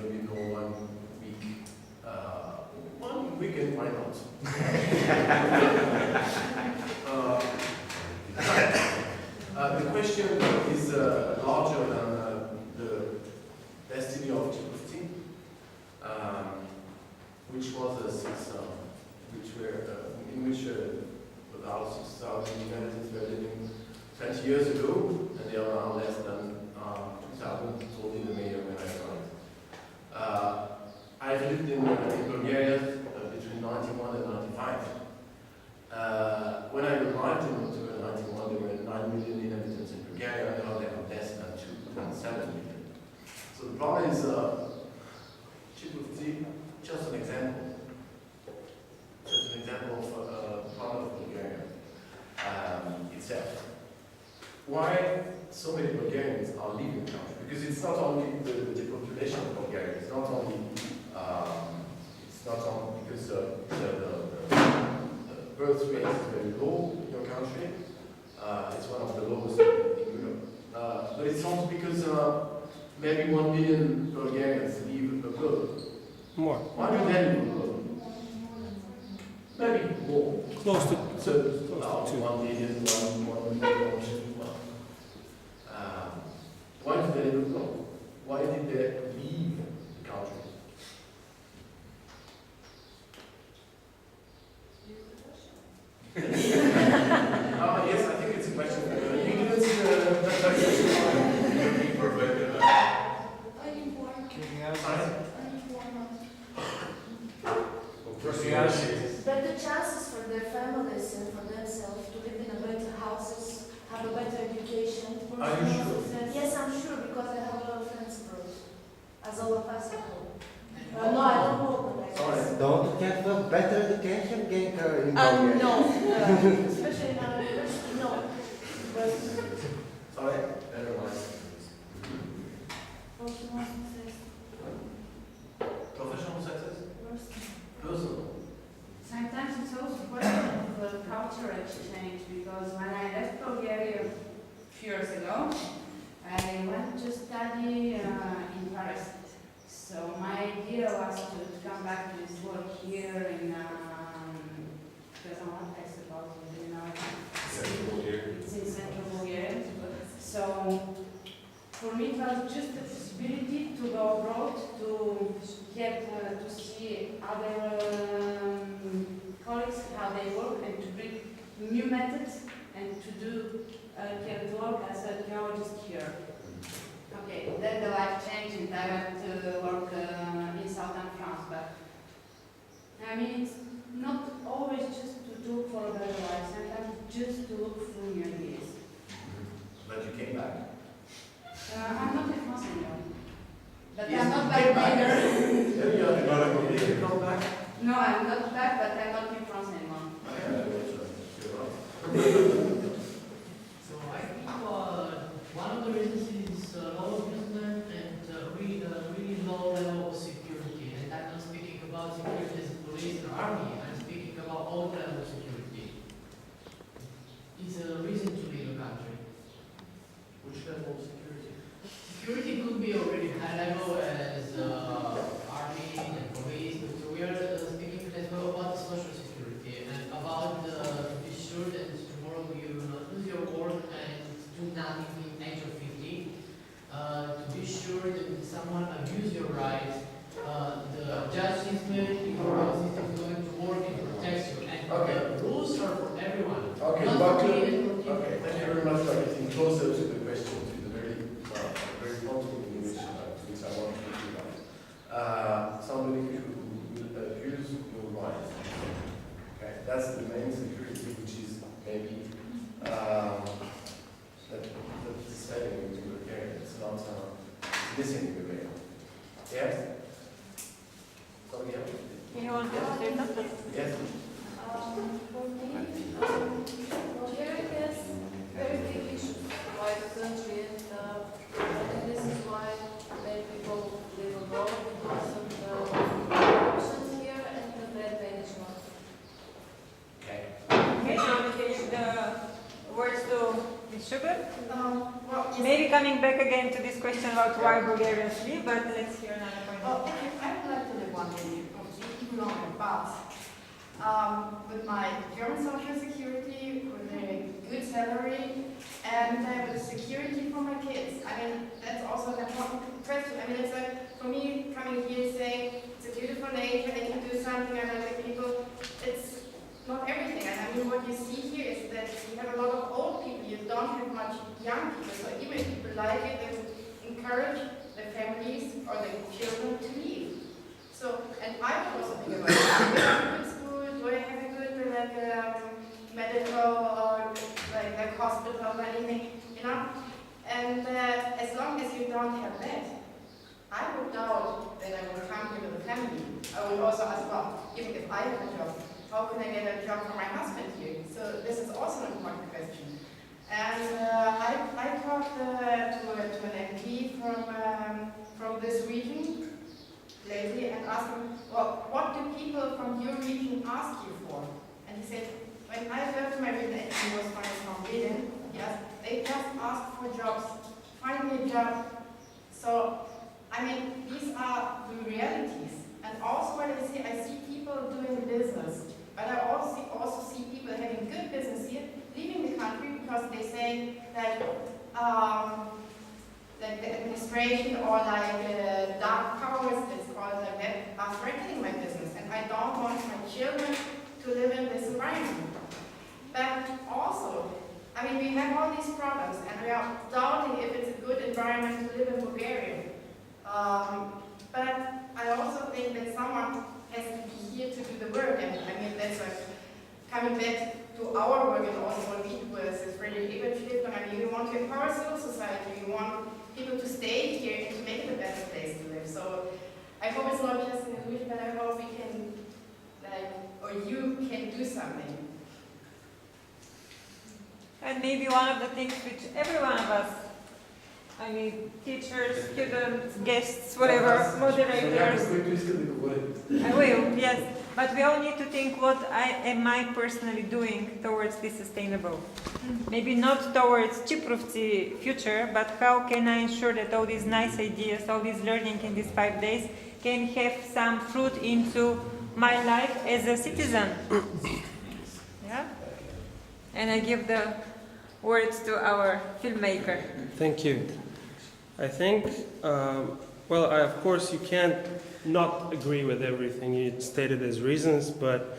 Maybe no 1 week. 1 weekend, why not? The question is larger than the destiny of Chiprovtsi, which was a 6, which were in which about 6,000 humanitarians were living 20 years ago, and they are now less than 2,000, told in the mayor when I arrived. I've lived in Bulgaria between 91 and 95. When I arrived in 91, there were 9 million inhabitants in Bulgaria, and now there are less than 2.7 million. So the problem is, Chiprovtsi, just an example. Just an example of part of Bulgaria itself. Why so many Bulgarians are leaving the country? Because it's not only the depopulation of Bulgaria. It's not only because the birth rate is very low in your country. It's one of the lowest in Europe. But it's also because maybe 1 million Bulgarians leave abroad.
More.
Why do they leave abroad? Maybe more.
Close to
So,
2.
1 million, 1 million, 2. Why did they live abroad? Why did they leave the country? Yes, I think it's a question. You didn't see the question.
Better chances for their families and for themselves to live in a better houses, have a better education.
Are you sure?
Yes, I'm sure because I have a lot of friends abroad. As all of us at home. No, I don't know them.
Sorry, don't have better education in Bulgaria?
No, especially in our university, no. But
Sorry? Better life. Professional success? Personal.
Sometimes it's also a question of cultural exchange, because when I left Bulgaria a few years ago, I went to study in Paris. So my idea was to come back to this work here in I suppose, it's in central Bulgaria. So for me it was just a possibility to go abroad, to get to see other colleagues, how they work, and to bring new methods, and to do to work as a geologist here. Okay, then the life changed and I went to work in southern France, but I mean it's not always just to look for a better life, sometimes just to look for new ideas.
But you came back.
I'm not in France anymore, but
Yes,
I'm not
you
back
came back.
either.
There you are, you can come back.
No, I'm not back, but I'm not in France anymore.
So I think one of the reasons is low investment and really low level of security. And I'm not speaking about security as police and army. I'm speaking about all level of security. It's a reason to leave a country.
Which level of security?
Security could be already high level as army and police, but we are speaking as well about social security and about to be sure that tomorrow you will not lose your work and do nothing in age of 50. To be sure that if someone abuse your rights, the justice system is going to work and protect you. And the rules are for everyone.
Okay,
not
but
for me and for
okay, thank you very much for getting closer to the question, to the very important English which I want to talk about. Somebody who will abuse your rights. Okay, that's the main security, which is maybe that is failing in Bulgaria. It's not missing in Bulgaria. Yes. Somebody else?
You want to say something?
Yes.
for me, Bulgaria has very big issues by the country, and this is why many people live abroad because of the corruption here and the bad management.
Okay.
Okay, now we can give the words to Ms. Sugar. Maybe coming back again to this question about why Bulgarians leave, but let's hear another point.
Oh, I would like to live one day in Chiprovtsi, even longer, but with my German social security, with a good salary, and with security for my kids. I mean, that's also an important question. I mean, it's like, for me, coming here saying, it's a beautiful nature, I can do something, I like the people, it's not everything. And I mean, what you see here is that you have a lot of old people, you don't have much young people, so even if people like it, they would encourage the families or the children to leave. So, and I would also think about it. Do I have a good school? Do I have a good medical or like hospital or anything, you know? And as long as you don't have that, I would doubt that I will come here with a family. I would also ask, well, even if I have a job, how can I get a job for my husband here? So this is also an important question. And I talked to an MP from this region lately and asked him, well, what do people from your region ask you for? And he said, when I go to my region, and he was from Sweden, yes, they just ask for jobs. Find me a job. So, I mean, these are the realities. And also when I see people doing business, but I also see people having good business here, leaving the country because they say that the administration or dark powers, it's called like that, are threatening my business. And I don't want my children to live in this environment. But also, I mean, we have all these problems and we are doubting if it's a good environment to live in Bulgaria. But and I mean, that's like coming back to our work and also what we do as Friedrich Ebert Stiftung. I mean, we want to empower civil society, we want people to stay here and to make it a better place to live. So I hope it's not just an illusion, but I hope we can, like, or you can do something.
And maybe one of the things which every one of us, I mean, teachers, students, guests, whatever, moderators, I will, yes. But we all need to think what am I personally doing towards this sustainable. Maybe not towards Chiprovtsi future, but how can I ensure that all these nice ideas, all this learning in these 5 days can have some fruit into my life as a citizen. Yeah? And I give the words to our filmmaker.
Thank you. I think, of course you can't not agree with everything you stated as reasons, but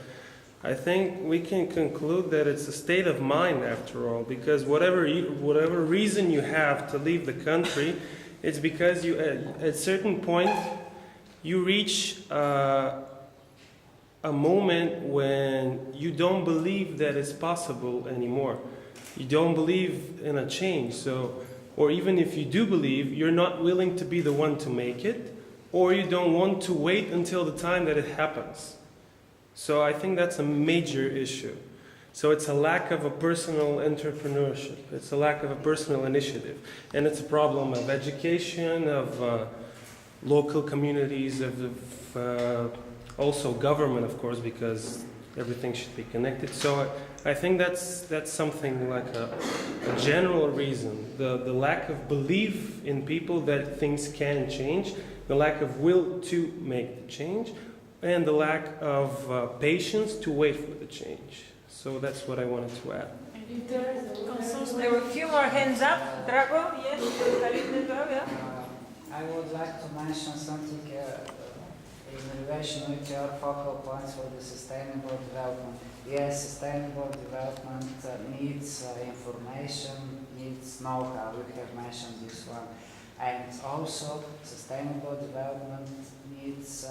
I think we can conclude that it's a state of mind after all, because whatever reason you have to leave the country, it's because you, at a certain point, you reach a moment when you don't believe that it's possible anymore. You don't believe in a change, or even if you do believe, you're not willing to be the one to make it, or you don't want to wait until the time that it happens. So I think that's a major issue. So it's a lack of a personal entrepreneurship. It's a lack of a personal initiative. And it's a problem of education, of local communities, of also government, of course, because everything should be connected. So I think that's something like a general reason. The lack of belief in people that things can change, the lack of will to make the change, and the lack of patience to wait for the change. So that's what I wanted to add.
There were a few more hands up. Drago, yes? Yeah.
I would like to mention something in relation with your focal points for the sustainable development. Yes, sustainable development needs information, needs know-how. You have mentioned this one. And also, sustainable development needs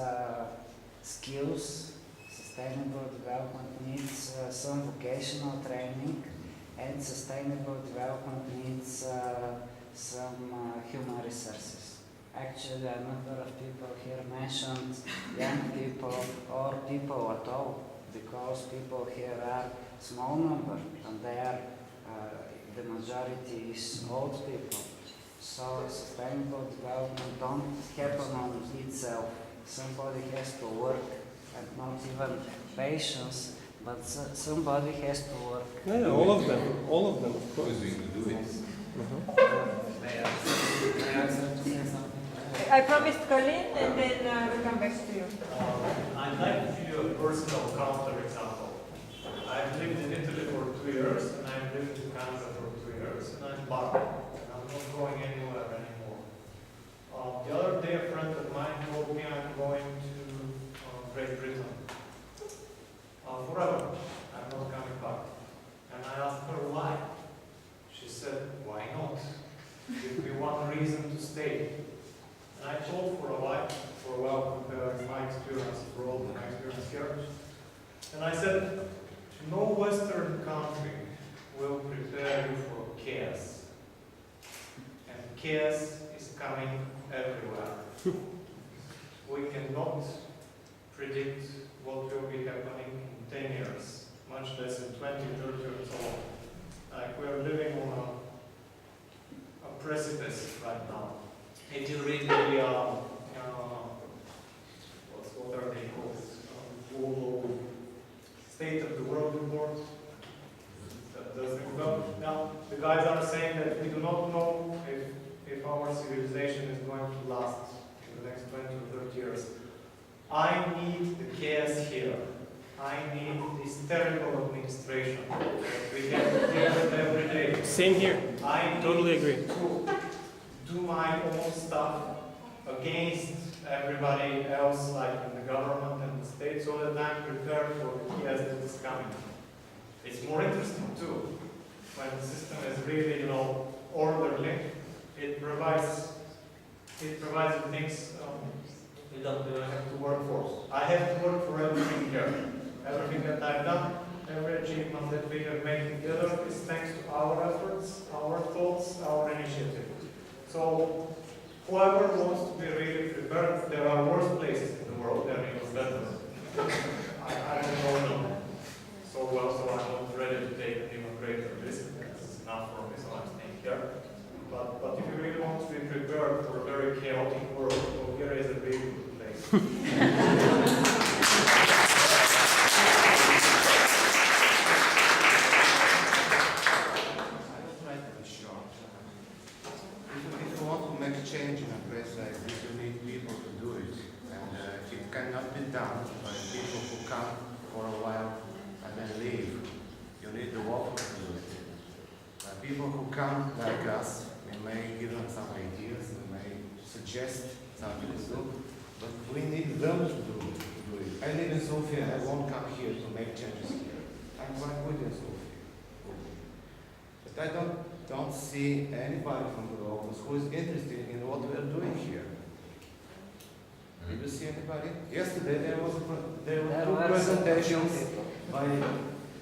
skills. Sustainable development needs some vocational training, and sustainable development needs some human resources. Actually, a number of people here mentioned young people or people at all, because people here are small number, and the majority is old people. So sustainable development don't happen on itself. Somebody has to work, and not even patience, but somebody has to work.
Yeah, all of them, of course.
We can do it.
I promised Colin, and then we'll come back to you.
I'd like to give you a personal counter-example. I've lived in Italy for 2 years, and I've lived in Canada for 2 years, and I'm back, and I'm not going anywhere anymore. The other day, a friend of mine told me I'm going to Great Britain. Forever. I'm not coming back. And I asked her why. She said, why not? Give me one reason to stay. And I told for a while, compared my experience abroad and my experience here. And I said, no Western country will prepare you for chaos. And chaos is coming everywhere. We cannot predict what will be happening in 10 years, much less in 20, 30, and so on. Like we are living on a precipice right now. If you read the, what are they called? Global State of the World report. That doesn't go. Now, the guys are saying that we do not know if our civilization is going to last in the next 20 or 30 years. I need the chaos here. I need this terrible administration that we have to deal with every day.
Same here.
I
totally agree.
To do my own stuff against everybody else, like in the government and the state, so that I'm prepared for the chaos that is coming. It's more interesting too, when the system is really, orderly. It provides the things you don't have to work for. I have to work for everything here. Everything that I've done, every achievement that we have made together is thanks to our efforts, our thoughts, our initiative. So, whoever wants to be really prepared, there are worse places in the world than even better. I don't know them so well, so I'm not ready to take an even greater risk. That's enough for me, so I'm staying here. But if you really want to be prepared for a very chaotic world, Bulgaria is a really good place.
If you want to make change in a place like this, you need people to do it. And it cannot be done by people who come for a while and then leave. You need the workers to do it. People who come like us, we may give them some ideas, we may suggest something to do, but we need them to do it. I live in Sofia, I won't come here to make changes here. I'm quite good in Sofia. But I don't see anybody from the locals who is interested in what we are doing here. Do you see anybody? Yesterday there were two presentations by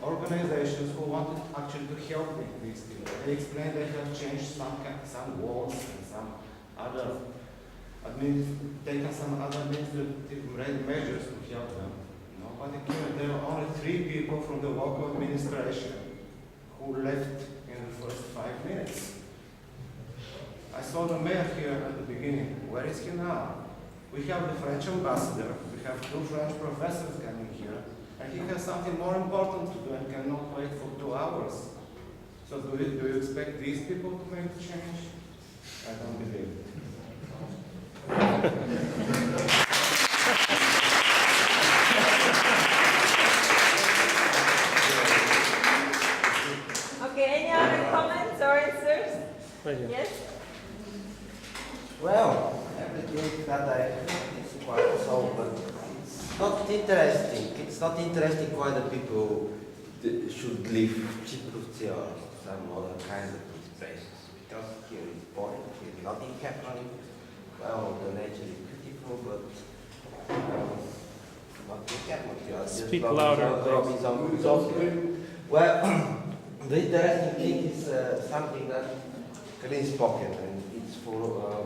organizations who wanted actually to help these people. They explained they have changed some walls and some other taken some other administrative measures to help them. Nobody came. There were only 3 people from the local administration who left in the first 5 minutes. I saw the mayor here at the beginning. Where is he now? We have the French ambassador. We have 2 French professors coming here. And he has something more important to do and cannot wait for 2 hours. So do you expect these people to make the change? I don't believe it.
Okay, any other comments or answers? Yes?
Well, everything that I heard is quite so, but it's not interesting. It's not interesting why the people should leave Chiprovtsi or some other kind of places. Because here is boring, here is nothing happening. Well, the nature is beautiful, but nothing happening here.
Speak louder,
please. Well, the interesting thing is something that Karin spoken, and it's for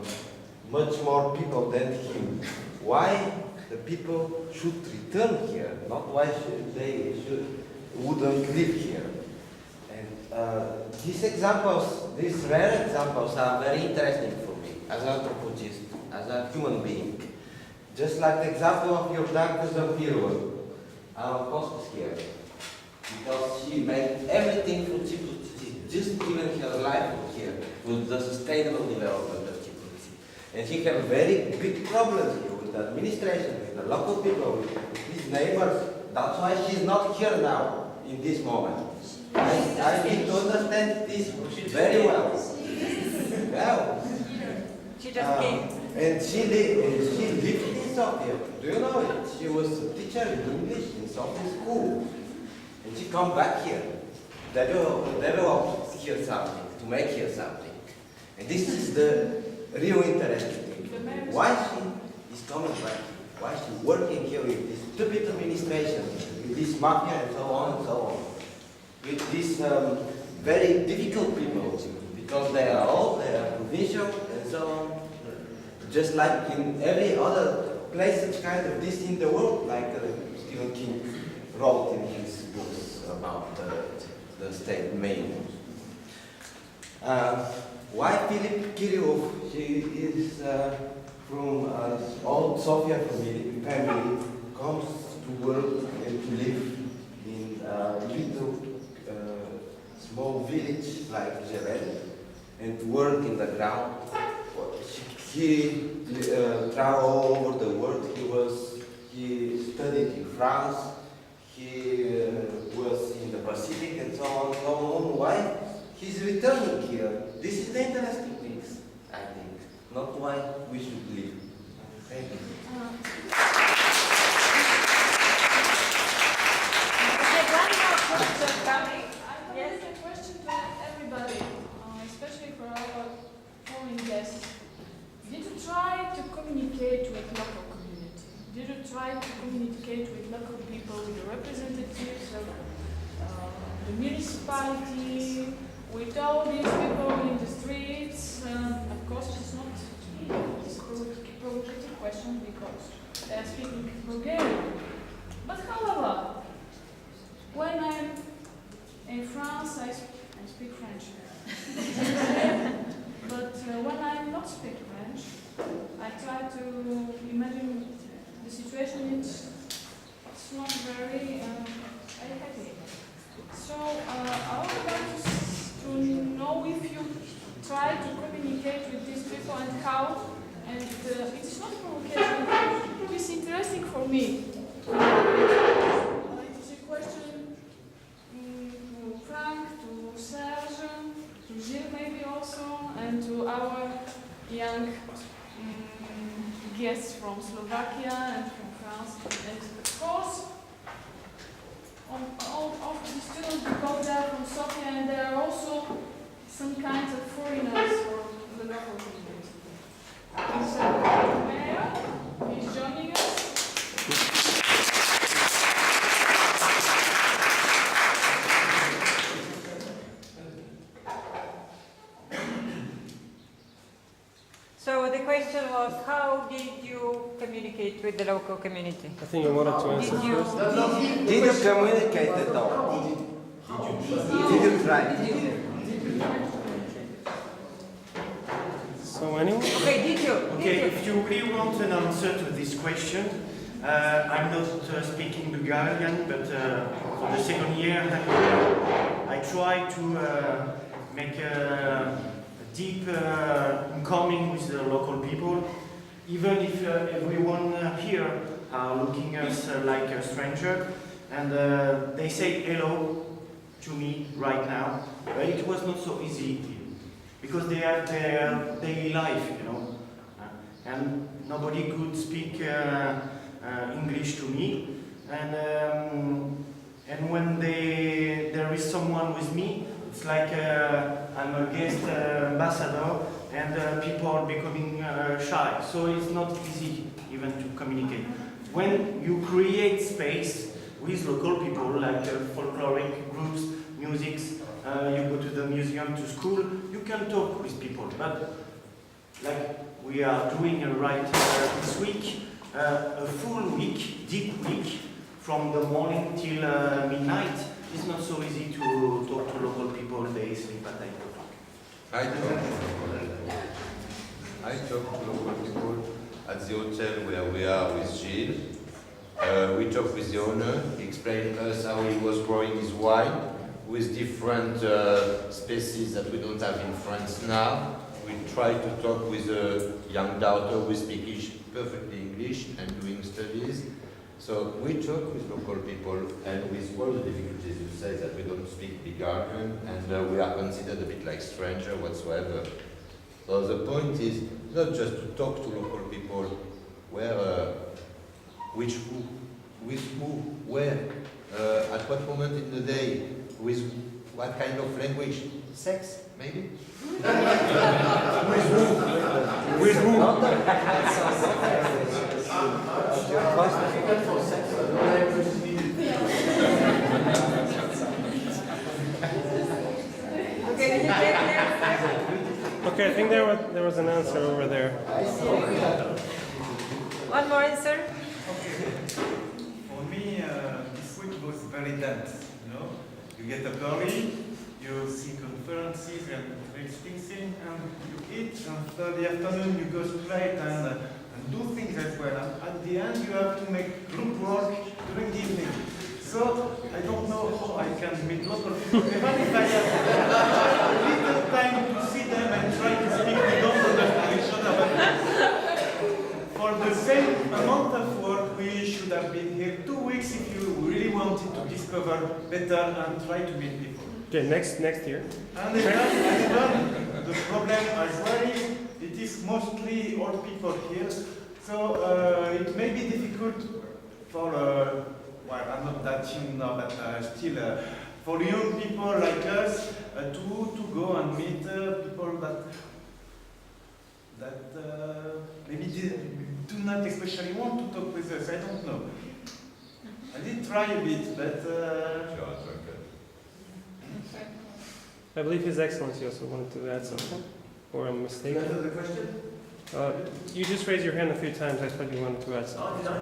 much more people than him. Why the people should return here, not why wouldn't live here. And these examples, these rare examples are very interesting for me as an anthropologist, as a human being. Just like the example of your Dr. Sofia, our hostess here. Because she made everything for Chiprovtsi, just given her life here with the sustainable development of Chiprovtsi. And she had very big problems here with the administration, with the local people, with his neighbors. That's why she's not here now, in this moment. I need to understand this very well. Well,
she just came.
And she lived in Sofia. Do you know it? She was a teacher in English in Sofia school. And she come back here, develop here something, to make here something. And this is the real interesting thing. Why she is coming back here? Why she working here with this stupid administration, with this mafia and so on and so on. With these very difficult people, because they are old, they are provincial and so on. Just like in every other place, it's kind of this in the world, like Stephen King wrote in his books about the state main. Why Philip Kirillov? He is from old Sofia family, comes to work and to live in a little small village like Jevel and to work in the ground. He traveled all over the world. He studied in France. He was in the Pacific and so on and so on. Why? He's returning here. This is the interesting things, I think. Not why we should leave. Thank you.
One more question coming.
I have a question to everybody, especially for our foreign guests. Did you try to communicate with local community? Did you try to communicate with local people, with the representatives of the municipality, with all these people in the streets. Of course, it's not easy. It's a provocative question because they are speaking Bulgarian. But however, when I'm in France, I speak French. But when I not speak French, I try to imagine the situation. It's not very happy. So I would like to know if you try to communicate with these people and how. And it's not provocation. It is interesting for me. It is a question to Frank, to Serge, to Gilles maybe also, and to our young guests from Slovakia and from France. And of course, all of the students who go there from Sofia, and there are also some kinds of foreigners for the local community. So the mayor is joining us.
So the question was, how did you communicate with the local community?
I think you wanted to answer
Did you-
first.
Did you communicate at all? Did you try?
So anyone?
Okay, did you?
Okay, if you really want an answer to this question, I'm not speaking Bulgarian, but for the second year I try to make a deep incoming with the local people, even if everyone here are looking at us like a stranger, and they say hello to me right now, but it was not so easy because they have their daily life, you know, and nobody could speak English to me, and when there is someone with me, it's like I'm a guest ambassador, and people are becoming shy. So it's not easy even to communicate. When you create space with local people, like folkloric groups, musics, you go to the museum, to school, you can talk with people. But like we are doing right this week, a full week, deep week, from the morning till midnight, it's not so easy to talk to local people. They sleep at 8 o'clock.
I talk to local people at the hotel where we are with Gilles. We talk with the owner, he explained us how he was growing his wine with different species that we don't have in France now. We try to talk with a young daughter who speaks perfectly English and doing studies. So we talk with local people, and with all the difficulties you say that we don't speak Bulgarian and we are considered a bit like stranger whatsoever. So the point is not just to talk to local people, where, which who, with who, where, at what moment in the day, with what kind of language, sex maybe?
With who?
Okay, I think there was an answer over there.
One more answer?
For me, this week was very dense, you know. You get up early, you see conferences and interesting things, and you eat, and for the afternoon you go straight and do things as well. And at the end you have to make group work during the evening. So I don't know how I can meet local people, even if I have a little time to see them and try to speak, we don't understand each other. But for the same amount of work, we should have been here 2 weeks if you really wanted to discover better and try to meet people.
Okay, next year.
And even the problem as well is it is mostly old people here, so it may be difficult for, well, I'm not that young now, but still, for young people like us to go and meet people that maybe do not especially they want to talk with us, I don't know. I did try a bit, but...
I believe His Excellency also wanted to add something, or I'm mistaken.
Another question?
You just raised your hand a few times. I thought you wanted to add something.